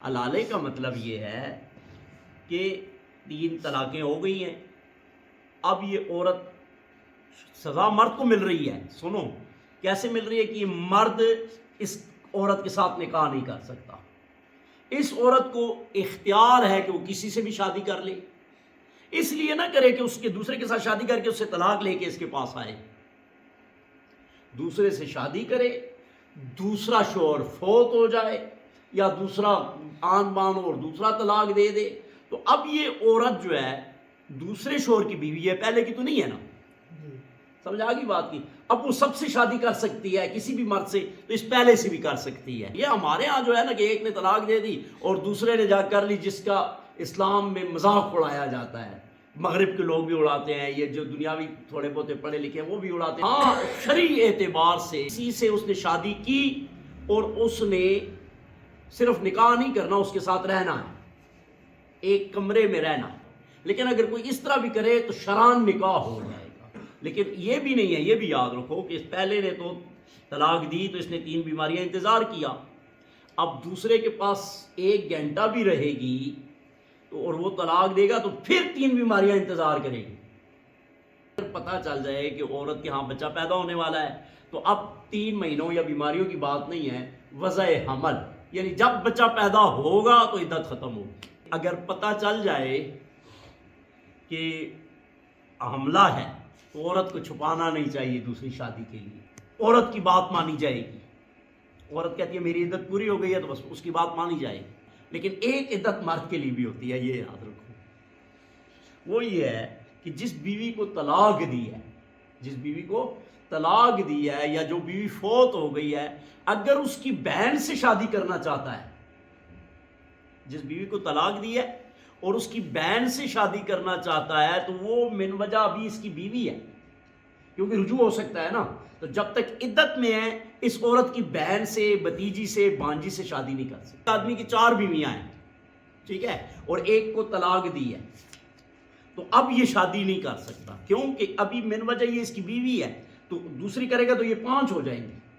حلالے کا مطلب یہ ہے کہ 3 طلاقیں ہو گئی ہیں، اب یہ عورت سزا مرد کو مل رہی ہے. سنو کیسے مل رہی ہے کہ مرد اس عورت کے ساتھ نکاح نہیں کر سکتا. اس عورت کو اختیار ہے کہ وہ کسی سے بھی شادی کر لے، اس لیے نہ کرے کہ اس کے دوسرے کے ساتھ شادی کر کے اس سے طلاق لے کے اس کے پاس آئے. دوسرے سے شادی کرے، دوسرا شوہر فوت ہو جائے یا دوسرا آن بان اور دوسرا طلاق دے دے، تو اب یہ عورت جو ہے دوسرے شوہر کی بیوی ہے، پہلے کی تو نہیں ہے نا. سمجھ آ گئی بات کی؟ اب وہ سب سے شادی کر سکتی ہے، کسی بھی مرد سے، تو اس پہلے سے بھی کر سکتی ہے. یہ ہمارے ہاں جو ہے نا کہ ایک نے طلاق دے دی اور دوسرے نے جا کر لی، جس کا اسلام میں مذاق اڑایا جاتا ہے. مغرب کے لوگ بھی اڑاتے ہیں، یہ جو دنیاوی تھوڑے بہت پڑھے لکھے ہیں وہ بھی اڑاتے ہیں. ہاں شرعی اعتبار سے اسی سے اس نے شادی کی اور اس نے صرف نکاح نہیں کرنا، اس کے ساتھ رہنا ہے، ایک کمرے میں رہنا. لیکن اگر کوئی اس طرح بھی کرے تو شرعاً نکاح ہو جائے گا. لیکن یہ بھی نہیں ہے، یہ بھی یاد رکھو کہ اس پہلے نے تو طلاق دی تو اس نے 3 بیماریاں انتظار کیا. اب دوسرے کے پاس 1 گھنٹہ بھی رہے گی تو اور وہ طلاق دے گا تو پھر 3 بیماریاں انتظار کرے گی. اگر پتہ چل جائے کہ عورت کے ہاں بچہ پیدا ہونے والا ہے تو اب 3 مہینوں یا بیماریوں کی بات نہیں ہے، وضع حمل، یعنی جب بچہ پیدا ہوگا تو عدت ختم ہوگی. اگر پتہ چل جائے کہ حملہ ہے تو عورت کو چھپانا نہیں چاہیے دوسری شادی کے لیے. عورت کی بات مانی جائے گی. عورت کہتی ہے میری عدت پوری ہو گئی ہے تو بس اس کی بات مانی جائے گی. لیکن ایک عدت مرد کے لیے بھی ہوتی ہے، یہ یاد رکھو. وہ یہ ہے کہ جس بیوی کو طلاق دی ہے، جس بیوی کو طلاق دی ہے یا جو بیوی فوت ہو گئی ہے، اگر اس کی بہن سے شادی کرنا چاہتا ہے، جس بیوی کو طلاق دی ہے اور اس کی بہن سے شادی کرنا چاہتا ہے تو وہ من وجہ ابھی اس کی بیوی ہے، کیونکہ رجوع ہو سکتا ہے نا. تو جب تک عدت میں ہے اس عورت کی بہن سے، بھتیجی سے، بانجی سے شادی نہیں کر سکتی. آدمی کی 4 بیویاں ہیں، ٹھیک ہے، اور ایک کو طلاق دی ہے تو اب یہ شادی نہیں کر سکتا، کیونکہ ابھی من وجہ یہ اس کی بیوی ہے. تو دوسری کرے گا تو یہ 5 ہو جائیں گے.